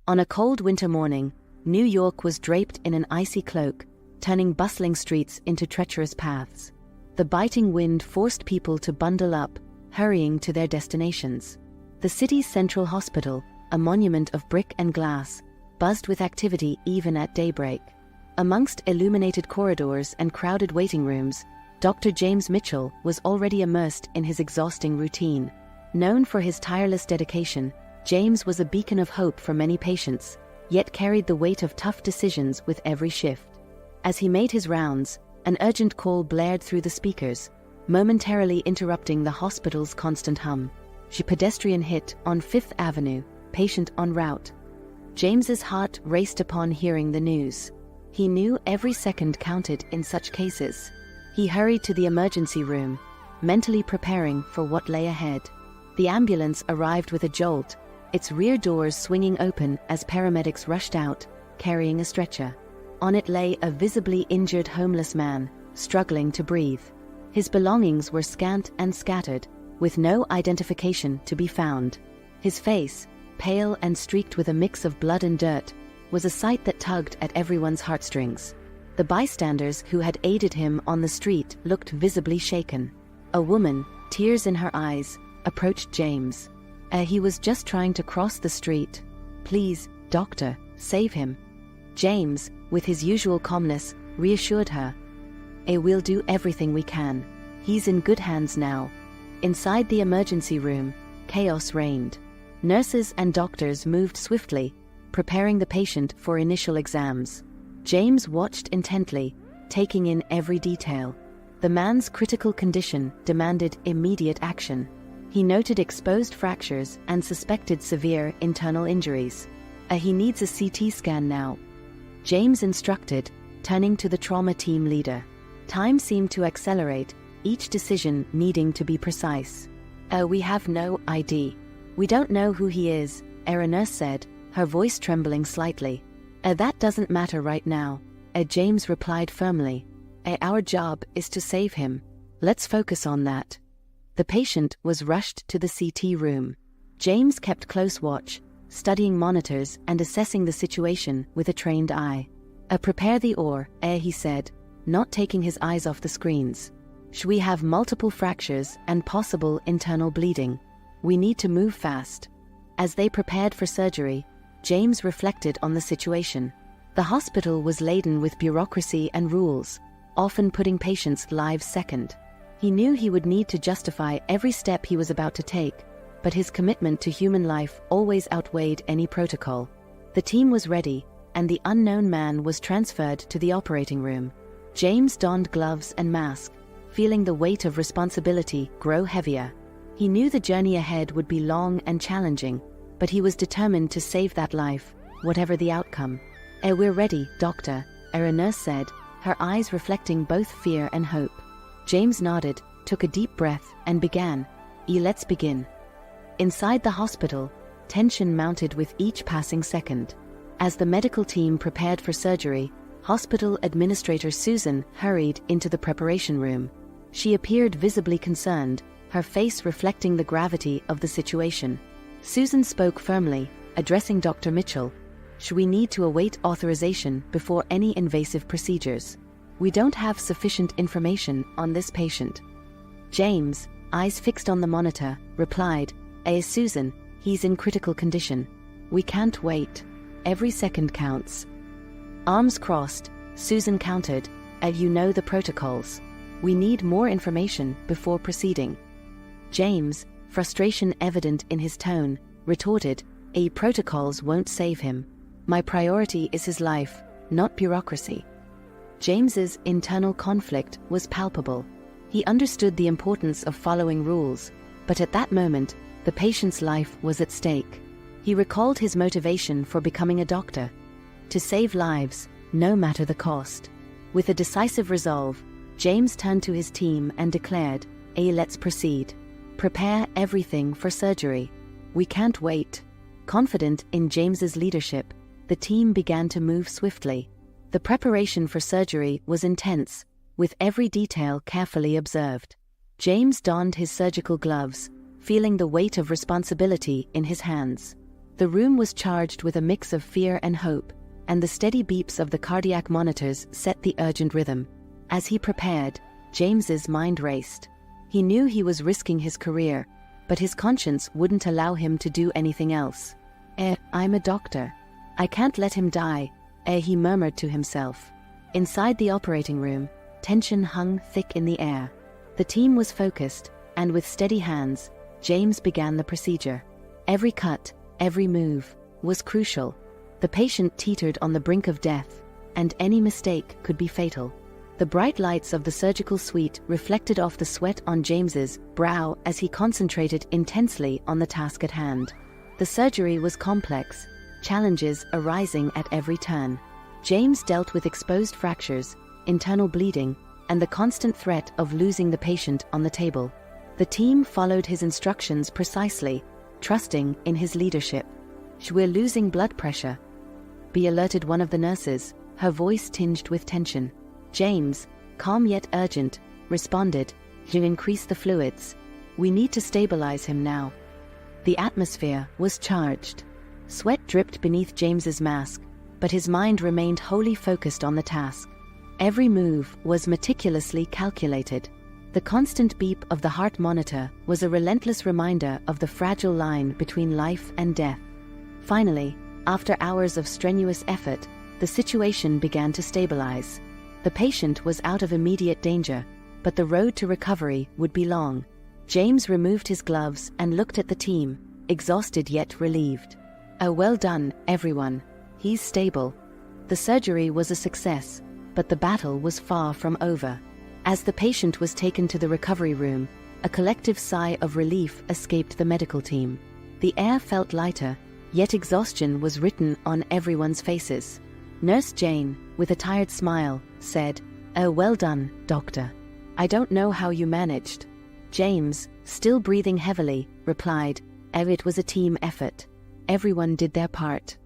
On a cold winter morning, New York was draped in an icy cloak, turning bustling streets into treacherous paths. The biting wind forced people to bundle up, hurrying to their destinations. The city's central hospital, a monument of brick and glass, buzzed with activity even at daybreak. Amongst illuminated corridors and crowded waiting rooms, Dr. James Mitchell was already immersed in his exhausting routine. Known for his tireless dedication, James was a beacon of hope for many patients, yet carried the weight of tough decisions with every shift. As he made his rounds, an urgent call blared through the speakers, momentarily interrupting the hospital's constant hum. Pedestrian hit on 5th Avenue, patient en route. James's heart raced upon hearing the news. He knew every second counted in such cases. He hurried to the emergency room, mentally preparing for what lay ahead. The ambulance arrived with a jolt, its rear doors swinging open as paramedics rushed out, carrying a stretcher. On it lay a visibly injured homeless man, struggling to breathe. His belongings were scant and scattered, with no identification to be found. His face, pale and streaked with a mix of blood and dirt, was a sight that tugged at everyone's heartstrings. The bystanders who had aided him on the street looked visibly shaken. A woman, tears in her eyes, approached James. He was just trying to cross the street. Please, doctor, save him. James, with his usual calmness, reassured her. We'll do everything we can. He's in good hands now. Inside the emergency room, chaos reigned. Nurses and doctors moved swiftly, preparing the patient for initial exams. James watched intently, taking in every detail. The man's critical condition demanded immediate action. He noted exposed fractures and suspected severe internal injuries. He needs a CT scan now, James instructed, turning to the trauma team leader. Time seemed to accelerate, each decision needing to be precise. We have no ID. We don't know who he is, a nurse said, her voice trembling slightly. That doesn't matter right now, James replied firmly. Our job is to save him. Let's focus on that. The patient was rushed to the CT room. James kept close watch, studying monitors and assessing the situation with a trained eye. Prepare the ore, he said, not taking his eyes off the screens. We have multiple fractures and possible internal bleeding. We need to move fast. As they prepared for surgery, James reflected on the situation. The hospital was laden with bureaucracy and rules, often putting patients' lives second. He knew he would need to justify every step he was about to take, but his commitment to human life always outweighed any protocol. The team was ready, and the unknown man was transferred to the operating room. James donned gloves and mask, feeling the weight of responsibility grow heavier. He knew the journey ahead would be long and challenging, but he was determined to save that life, whatever the outcome. We're ready, doctor, a nurse said, her eyes reflecting both fear and hope. James nodded, took a deep breath, and began. Let's begin. Inside the hospital, tension mounted with each passing second. As the medical team prepared for surgery, hospital administrator Susan hurried into the preparation room. She appeared visibly concerned, her face reflecting the gravity of the situation. Susan spoke firmly, addressing Dr. Mitchell. We need to await authorization before any invasive procedures. We don't have sufficient information on this patient. James, eyes fixed on the monitor, replied, Susan, he's in critical condition. We can't wait. Every second counts. Arms crossed, Susan countered, you know the protocols. We need more information before proceeding. James, frustration evident in his tone, retorted, protocols won't save him. My priority is his life, not bureaucracy. James's internal conflict was palpable. He understood the importance of following rules, but at that moment, the patient's life was at stake. He recalled his motivation for becoming a doctor: to save lives, no matter the cost. With a decisive resolve, James turned to his team and declared, let's proceed. Prepare everything for surgery. We can't wait. Confident in James's leadership, the team began to move swiftly. The preparation for surgery was intense, with every detail carefully observed. James donned his surgical gloves, feeling the weight of responsibility in his hands. The room was charged with a mix of fear and hope, and the steady beeps of the cardiac monitors set the urgent rhythm. As he prepared, James's mind raced. He knew he was risking his career, but his conscience wouldn't allow him to do anything else. I'm a doctor. I can't let him die, he murmured to himself. Inside the operating room, tension hung thick in the air. The team was focused, and with steady hands, James began the procedure. Every cut, every move, was crucial. The patient teetered on the brink of death, and any mistake could be fatal. The bright lights of the surgical suite reflected off the sweat on James's brow as he concentrated intensely on the task at hand. The surgery was complex, challenges arising at every turn. James dealt with exposed fractures, internal bleeding, and the constant threat of losing the patient on the table. The team followed his instructions precisely, trusting in his leadership. "We're losing blood pressure," alerted one of the nurses, her voice tinged with tension. James, calm yet urgent, responded, "You increase the fluids. We need to stabilize him now." The atmosphere was charged. Sweat dripped beneath James's mask, but his mind remained wholly focused on the task. Every move was meticulously calculated. The constant beep of the heart monitor was a relentless reminder of the fragile line between life and death. Finally, after hours of strenuous effort, the situation began to stabilize. The patient was out of immediate danger, but the road to recovery would be long. James removed his gloves and looked at the team, exhausted yet relieved. Well done, everyone. He's stable." The surgery was a success, but the battle was far from over. As the patient was taken to the recovery room, a collective sigh of relief escaped the medical team. The air felt lighter, yet exhaustion was written on everyone's faces. Nurse Jane, with a tired smile, said, "Well done, doctor. I don't know how you managed." James, still breathing heavily, replied, "It was a team effort. Everyone did their part."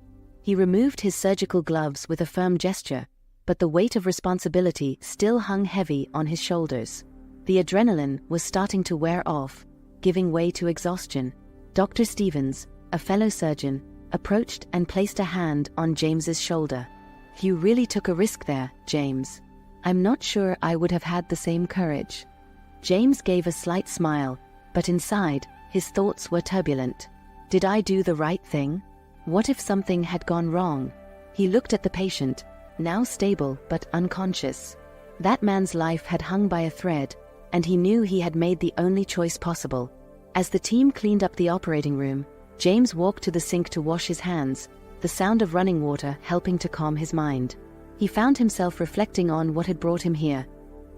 He removed his surgical gloves with a firm gesture, but the weight of responsibility still hung heavy on his shoulders. The adrenaline was starting to wear off, giving way to exhaustion. Dr. Stevens, a fellow surgeon, approached and placed a hand on James's shoulder. "You really took a risk there, James. I'm not sure I would have had the same courage." James gave a slight smile, but inside, his thoughts were turbulent. Did I do the right thing? What if something had gone wrong? He looked at the patient, now stable but unconscious. That man's life had hung by a thread, and he knew he had made the only choice possible. As the team cleaned up the operating room, James walked to the sink to wash his hands, the sound of running water helping to calm his mind. He found himself reflecting on what had brought him here.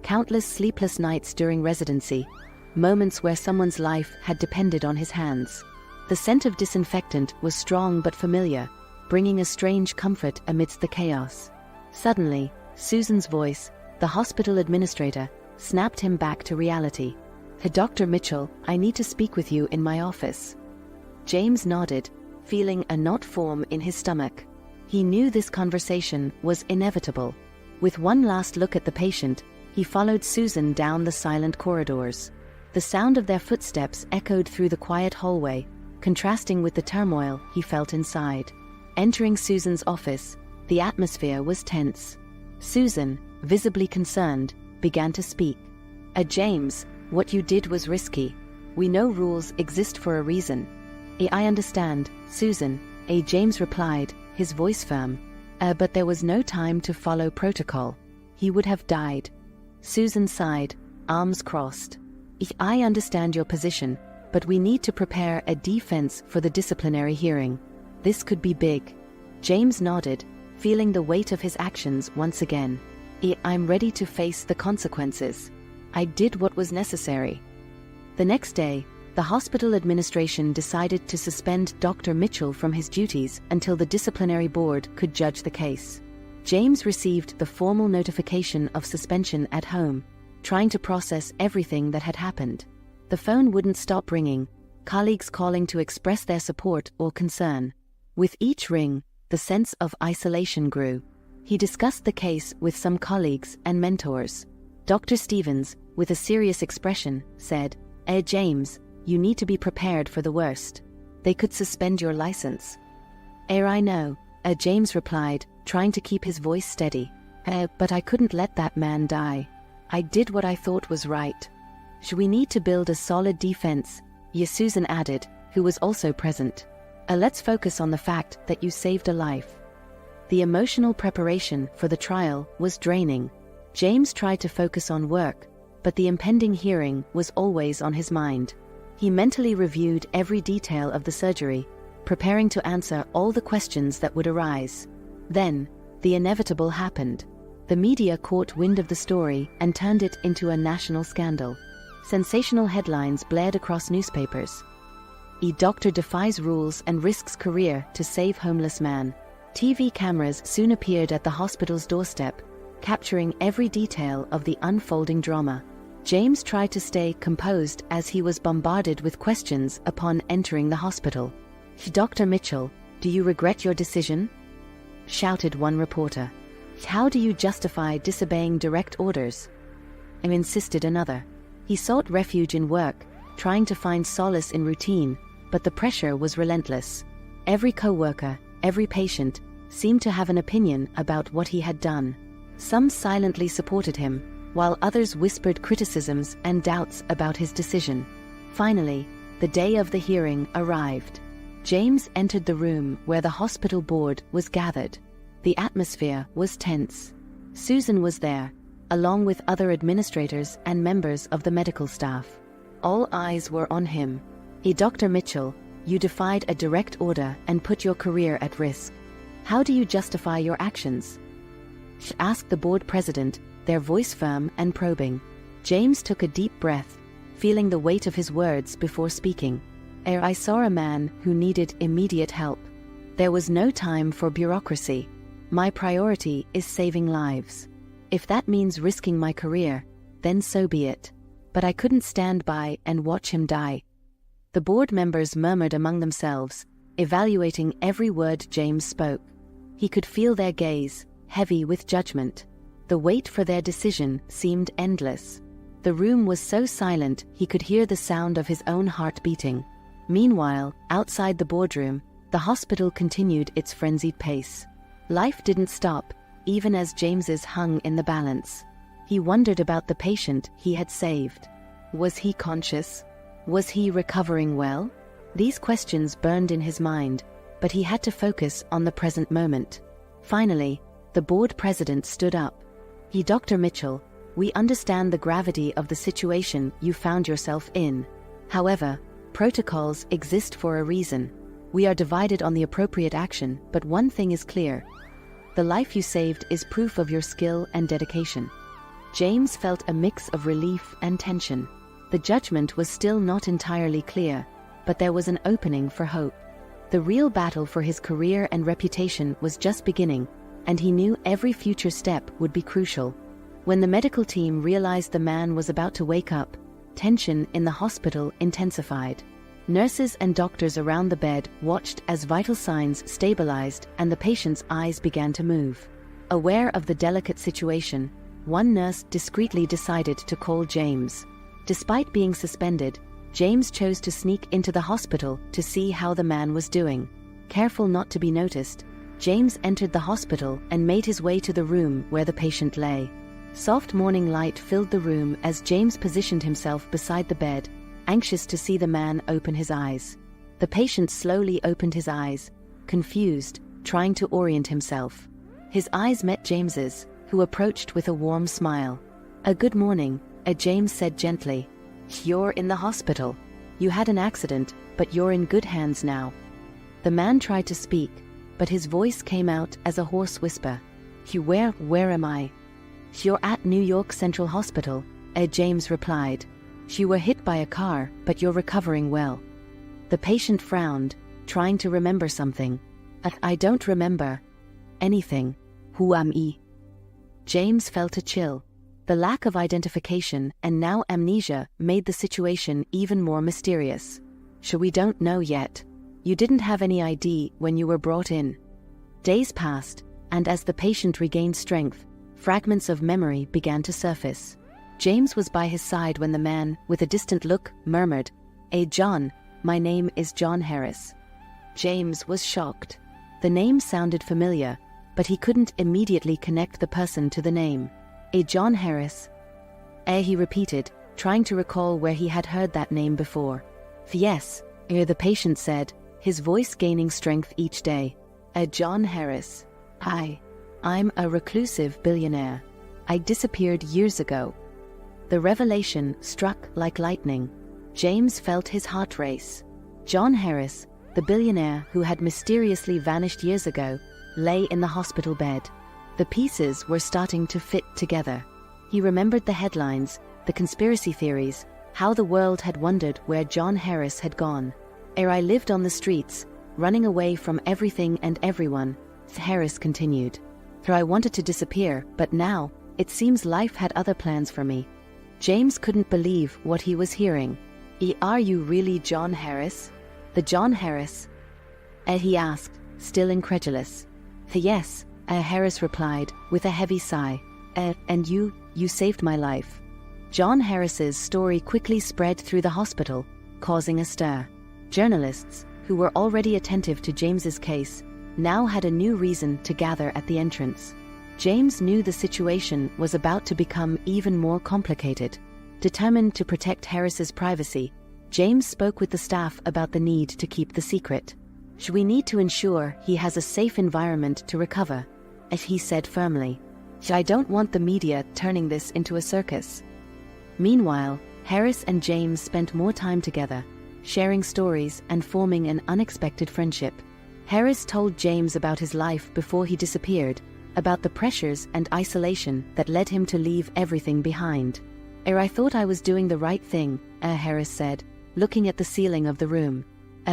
Countless sleepless nights during residency, moments where someone's life had depended on his hands. The scent of disinfectant was strong but familiar, bringing a strange comfort amidst the chaos. Suddenly, Susan's voice, the hospital administrator, snapped him back to reality. "Dr. Mitchell, I need to speak with you in my office." James nodded, feeling a knot form in his stomach. He knew this conversation was inevitable. With one last look at the patient, he followed Susan down the silent corridors. The sound of their footsteps echoed through the quiet hallway, contrasting with the turmoil he felt inside. Entering Susan's office, the atmosphere was tense. Susan, visibly concerned, began to speak. James, what you did was risky. We know rules exist for a reason." "I understand, Susan," James replied, his voice firm. "But there was no time to follow protocol. He would have died." Susan sighed, arms crossed. "I understand your position, but we need to prepare a defense for the disciplinary hearing. This could be big." James nodded, feeling the weight of his actions once again. "I'm ready to face the consequences. I did what was necessary." The next day, the hospital administration decided to suspend Dr. Mitchell from his duties until the disciplinary board could judge the case. James received the formal notification of suspension at home, trying to process everything that had happened. The phone wouldn't stop ringing, colleagues calling to express their support or concern. With each ring, the sense of isolation grew. He discussed the case with some colleagues and mentors. Dr. Stevens, with a serious expression, said, James, you need to be prepared for the worst. They could suspend your license. I know, James replied, trying to keep his voice steady. But I couldn't let that man die. I did what I thought was right. We need to build a solid defense, Susan added, who was also present. Let's focus on the fact that you saved a life. The emotional preparation for the trial was draining. James tried to focus on work, but the impending hearing was always on his mind. He mentally reviewed every detail of the surgery, preparing to answer all the questions that would arise. Then, the inevitable happened. The media caught wind of the story and turned it into a national scandal. Sensational headlines blared across newspapers. Doctor defies rules and risks career to save homeless man. TV cameras soon appeared at the hospital's doorstep, capturing every detail of the unfolding drama. James tried to stay composed as he was bombarded with questions upon entering the hospital. "Dr. Mitchell, do you regret your decision?" shouted one reporter. "How do you justify disobeying direct orders?" insisted another. He sought refuge in work, trying to find solace in routine, but the pressure was relentless. Every co-worker, every patient, seemed to have an opinion about what he had done. Some silently supported him, while others whispered criticisms and doubts about his decision. Finally, the day of the hearing arrived. James entered the room where the hospital board was gathered. The atmosphere was tense. Susan was there, along with other administrators and members of the medical staff. All eyes were on him. "Dr. Mitchell, you defied a direct order and put your career at risk. How do you justify your actions?" asked the board president, their voice firm and probing. James took a deep breath, feeling the weight of his words before speaking. "I saw a man who needed immediate help. There was no time for bureaucracy. My priority is saving lives. If that means risking my career, then so be it. But I couldn't stand by and watch him die." The board members murmured among themselves, evaluating every word James spoke. He could feel their gaze, heavy with judgment. The wait for their decision seemed endless. The room was so silent he could hear the sound of his own heart beating. Meanwhile, outside the boardroom, the hospital continued its frenzied pace. Life didn't stop, even as James's hung in the balance. He wondered about the patient he had saved. Was he conscious? Was he recovering well? These questions burned in his mind, but he had to focus on the present moment. Finally, the board president stood up. "Dr. Mitchell, we understand the gravity of the situation you found yourself in. However, protocols exist for a reason. We are divided on the appropriate action, but one thing is clear. The life you saved is proof of your skill and dedication." James felt a mix of relief and tension. The judgment was still not entirely clear, but there was an opening for hope. The real battle for his career and reputation was just beginning, and he knew every future step would be crucial. When the medical team realized the man was about to wake up, tension in the hospital intensified. Nurses and doctors around the bed watched as vital signs stabilized and the patient's eyes began to move. Aware of the delicate situation, one nurse discreetly decided to call James. Despite being suspended, James chose to sneak into the hospital to see how the man was doing. Careful not to be noticed, James entered the hospital and made his way to the room where the patient lay. Soft morning light filled the room as James positioned himself beside the bed, anxious to see the man open his eyes. The patient slowly opened his eyes, confused, trying to orient himself. His eyes met James's, who approached with a warm smile. "Good morning," James said gently. "You're in the hospital. You had an accident, but you're in good hands now." The man tried to speak, but his voice came out as a hoarse whisper. Where am I?" "You're at New York Central Hospital," James replied. "You were hit by a car, but you're recovering well." The patient frowned, trying to remember something. I don't remember anything. Who am I?" James felt a chill. The lack of identification and now amnesia made the situation even more mysterious. "We don't know yet. You didn't have any ID when you were brought in." Days passed, and as the patient regained strength, fragments of memory began to surface. James was by his side when the man, with a distant look, murmured, John, my name is John Harris." James was shocked. The name sounded familiar, but he couldn't immediately connect the person to the name. John Harris? He repeated, trying to recall where he had heard that name before. Yes, the patient said, his voice gaining strength each day. John Harris. I'm a reclusive billionaire. I disappeared years ago. The revelation struck like lightning. James felt his heart race. John Harris, the billionaire who had mysteriously vanished years ago, lay in the hospital bed. The pieces were starting to fit together. He remembered the headlines, the conspiracy theories, how the world had wondered where John Harris had gone. I lived on the streets, running away from everything and everyone, Harris continued. I wanted to disappear, but now, it seems life had other plans for me. James couldn't believe what he was hearing. Are you really John Harris? The John Harris? He asked, still incredulous. Yes, Harris replied, with a heavy sigh. And you saved my life. John Harris's story quickly spread through the hospital, causing a stir. Journalists, who were already attentive to James's case, now had a new reason to gather at the entrance. James knew the situation was about to become even more complicated. Determined to protect Harris's privacy, James spoke with the staff about the need to keep the secret. We need to ensure he has a safe environment to recover, he said firmly. I don't want the media turning this into a circus. Meanwhile, Harris and James spent more time together, sharing stories and forming an unexpected friendship. Harris told James about his life before he disappeared, about the pressures and isolation that led him to leave everything behind. I thought I was doing the right thing, Harris said, looking at the ceiling of the room.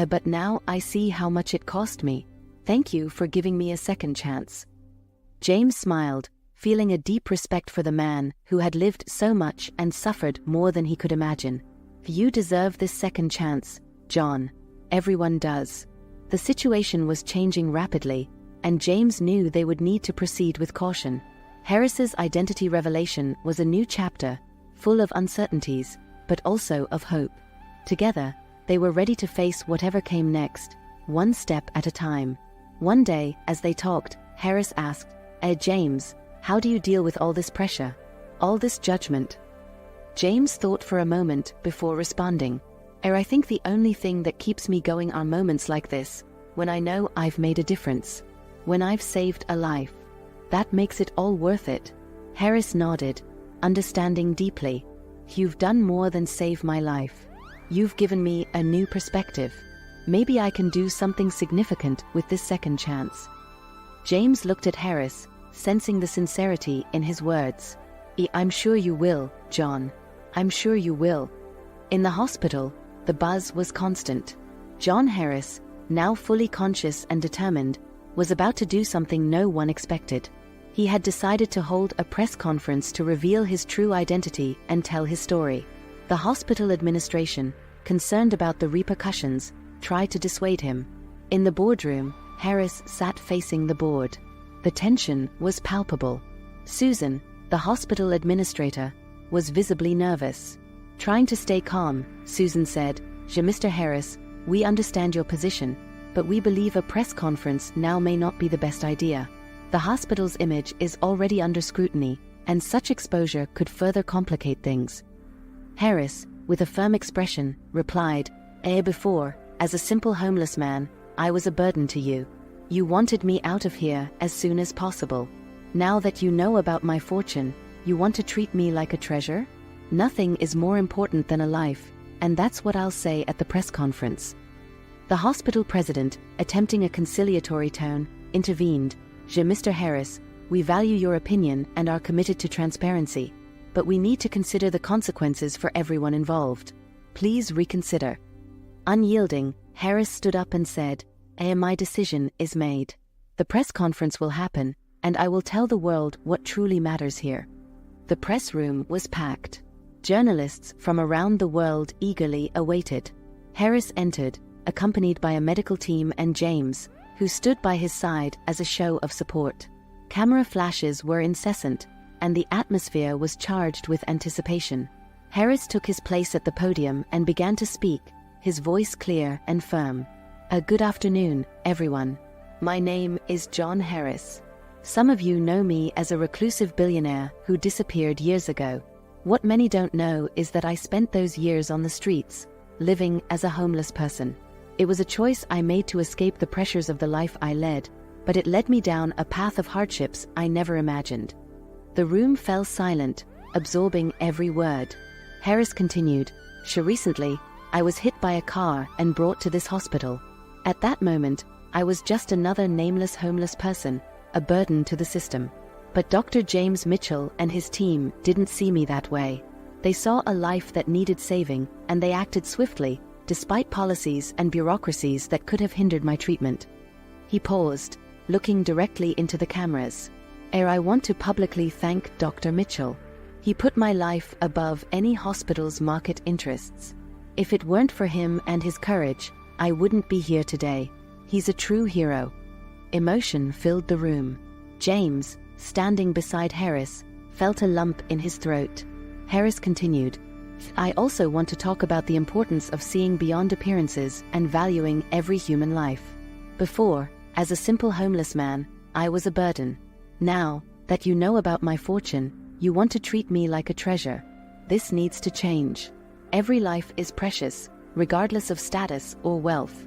But now I see how much it cost me. Thank you for giving me a second chance. James smiled, feeling a deep respect for the man who had lived so much and suffered more than he could imagine. You deserve this second chance, John. Everyone does. The situation was changing rapidly, and James knew they would need to proceed with caution. Harris's identity revelation was a new chapter, full of uncertainties, but also of hope. Together, they were ready to face whatever came next, one step at a time. One day, as they talked, Harris asked, James, how do you deal with all this pressure? All this judgment? James thought for a moment before responding. I think the only thing that keeps me going are moments like this, when I know I've made a difference. When I've saved a life. That makes it all worth it. Harris nodded, understanding deeply. You've done more than save my life. You've given me a new perspective. Maybe I can do something significant with this second chance. James looked at Harris, sensing the sincerity in his words. I'm sure you will, John. I'm sure you will. In the hospital, the buzz was constant. John Harris, now fully conscious and determined, was about to do something no one expected. He had decided to hold a press conference to reveal his true identity and tell his story. The hospital administration, concerned about the repercussions, tried to dissuade him. In the boardroom, Harris sat facing the board. The tension was palpable. Susan, the hospital administrator, was visibly nervous. Trying to stay calm, Susan said, Mr. Harris, we understand your position, but we believe a press conference now may not be the best idea. The hospital's image is already under scrutiny, and such exposure could further complicate things. Harris, with a firm expression, replied, Before, as a simple homeless man, I was a burden to you. You wanted me out of here as soon as possible. Now that you know about my fortune, you want to treat me like a treasure? Nothing is more important than a life, and that's what I'll say at the press conference. The hospital president, attempting a conciliatory tone, intervened, Mr. Harris, we value your opinion and are committed to transparency, but we need to consider the consequences for everyone involved. Please reconsider. Unyielding, Harris stood up and said, My decision is made. The press conference will happen, and I will tell the world what truly matters here. The press room was packed. Journalists from around the world eagerly awaited. Harris entered, accompanied by a medical team and James, who stood by his side as a show of support. Camera flashes were incessant, and the atmosphere was charged with anticipation. Harris took his place at the podium and began to speak, his voice clear and firm. Good afternoon, everyone. My name is John Harris. Some of you know me as a reclusive billionaire who disappeared years ago. What many don't know is that I spent those years on the streets, living as a homeless person. It was a choice I made to escape the pressures of the life I led, but it led me down a path of hardships I never imagined. The room fell silent, absorbing every word. Harris continued, Recently, I was hit by a car and brought to this hospital. At that moment, I was just another nameless homeless person, a burden to the system. But Dr. James Mitchell and his team didn't see me that way. They saw a life that needed saving, and they acted swiftly, despite policies and bureaucracies that could have hindered my treatment. He paused, looking directly into the cameras. I want to publicly thank Dr. Mitchell. He put my life above any hospital's market interests. If it weren't for him and his courage, I wouldn't be here today. He's a true hero. Emotion filled the room. James, standing beside Harris, felt a lump in his throat. Harris continued, I also want to talk about the importance of seeing beyond appearances and valuing every human life. Before, as a simple homeless man, I was a burden. Now, that you know about my fortune, you want to treat me like a treasure. This needs to change. Every life is precious, regardless of status or wealth.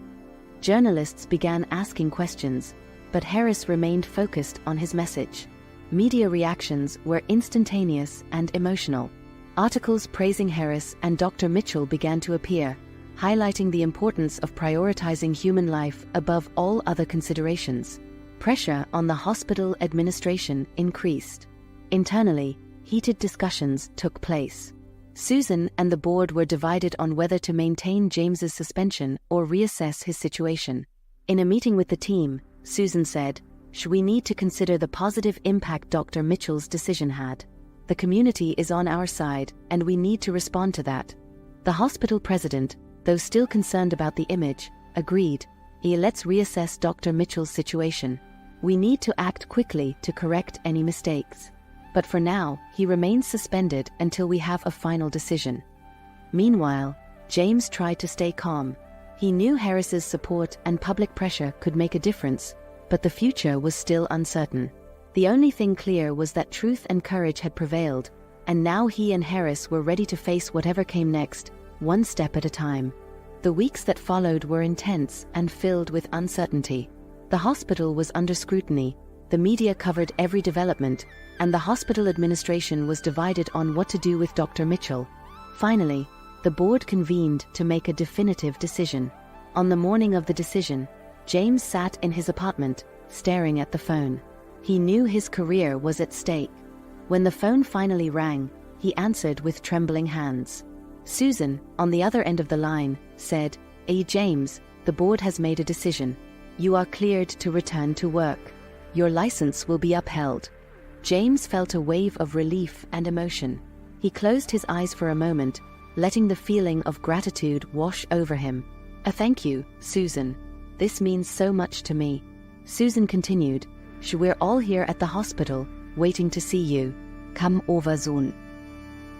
Journalists began asking questions, but Harris remained focused on his message. Media reactions were instantaneous and emotional. Articles praising Harris and Dr. Mitchell began to appear, highlighting the importance of prioritizing human life above all other considerations. Pressure on the hospital administration increased. Internally, heated discussions took place. Susan and the board were divided on whether to maintain James's suspension or reassess his situation. In a meeting with the team, Susan said, We need to consider the positive impact Dr. Mitchell's decision had. The community is on our side, and we need to respond to that. The hospital president, though still concerned about the image, agreed, Let's reassess Dr. Mitchell's situation. We need to act quickly to correct any mistakes. But for now, he remains suspended until we have a final decision. Meanwhile, James tried to stay calm. He knew Harris's support and public pressure could make a difference, but the future was still uncertain. The only thing clear was that truth and courage had prevailed, and now he and Harris were ready to face whatever came next, one step at a time. The weeks that followed were intense and filled with uncertainty. The hospital was under scrutiny, the media covered every development, and the hospital administration was divided on what to do with Dr. Mitchell. Finally, the board convened to make a definitive decision. On the morning of the decision, James sat in his apartment, staring at the phone. He knew his career was at stake. When the phone finally rang, he answered with trembling hands. Susan, on the other end of the line, said, James, the board has made a decision. You are cleared to return to work. Your license will be upheld. James felt a wave of relief and emotion. He closed his eyes for a moment, letting the feeling of gratitude wash over him. Thank you, Susan. This means so much to me. Susan continued, We're all here at the hospital, waiting to see you. Come over soon.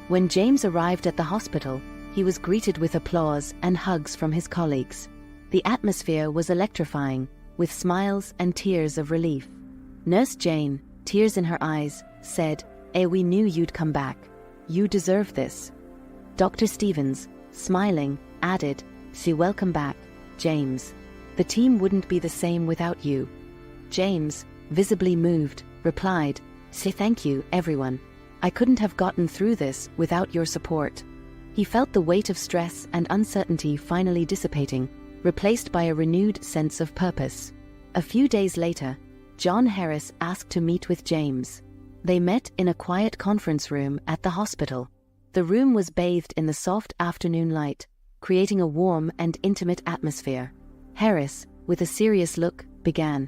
When James arrived at the hospital, he was greeted with applause and hugs from his colleagues. The atmosphere was electrifying, with smiles and tears of relief. Nurse Jane, tears in her eyes, said, We knew you'd come back. You deserve this. Dr. Stevens, smiling, added, Welcome back, James. The team wouldn't be the same without you. James, visibly moved, replied, Thank you, everyone. I couldn't have gotten through this without your support. He felt the weight of stress and uncertainty finally dissipating, replaced by a renewed sense of purpose. A few days later, John Harris asked to meet with James. They met in a quiet conference room at the hospital. The room was bathed in the soft afternoon light, creating a warm and intimate atmosphere. Harris, with a serious look, began,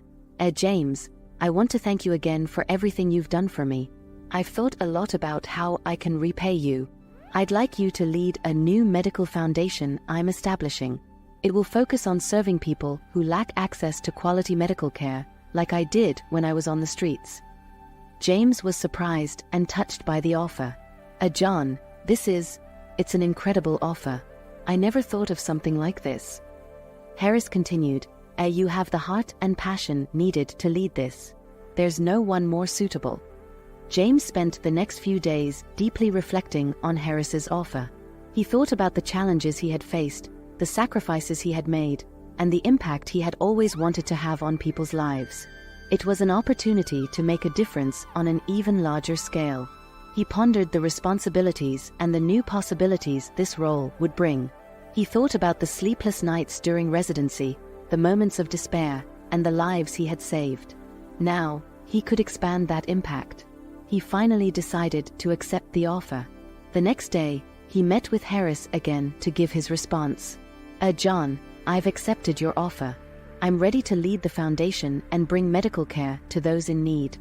James, I want to thank you again for everything you've done for me. I've thought a lot about how I can repay you. I'd like you to lead a new medical foundation I'm establishing. It will focus on serving people who lack access to quality medical care, like I did when I was on the streets. James was surprised and touched by the offer. John, it's an incredible offer. I never thought of something like this. Harris continued, You have the heart and passion needed to lead this. There's no one more suitable." James spent the next few days deeply reflecting on Harris's offer. He thought about the challenges he had faced, the sacrifices he had made, and the impact he had always wanted to have on people's lives. It was an opportunity to make a difference on an even larger scale. He pondered the responsibilities and the new possibilities this role would bring. He thought about the sleepless nights during residency, the moments of despair, and the lives he had saved. Now, he could expand that impact. He finally decided to accept the offer. The next day, he met with Harris again to give his response. John, I've accepted your offer. I'm ready to lead the foundation and bring medical care to those in need."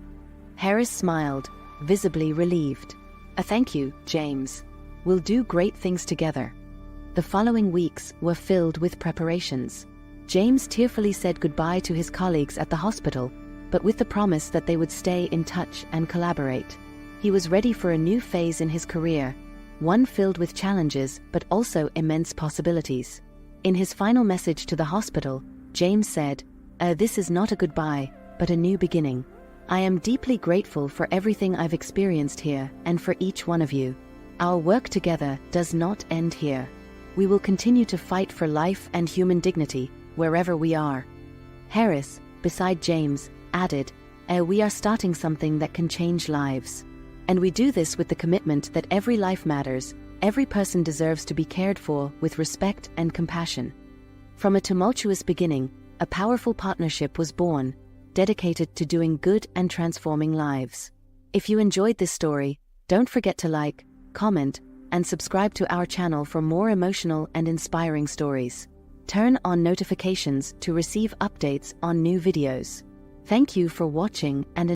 Harris smiled, visibly relieved. Thank you, James. We'll do great things together." The following weeks were filled with preparations. James tearfully said goodbye to his colleagues at the hospital, but with the promise that they would stay in touch and collaborate. He was ready for a new phase in his career, one filled with challenges but also immense possibilities. In his final message to the hospital, James said, "This is not a goodbye, but a new beginning. I am deeply grateful for everything I've experienced here and for each one of you. Our work together does not end here. We will continue to fight for life and human dignity, wherever we are." Harris, beside James, added, "We are starting something that can change lives. And we do this with the commitment that every life matters, every person deserves to be cared for with respect and compassion." From a tumultuous beginning, a powerful partnership was born, dedicated to doing good and transforming lives. If you enjoyed this story, don't forget to like, comment, and subscribe to our channel for more emotional and inspiring stories. Turn on notifications to receive updates on new videos. Thank you for watching and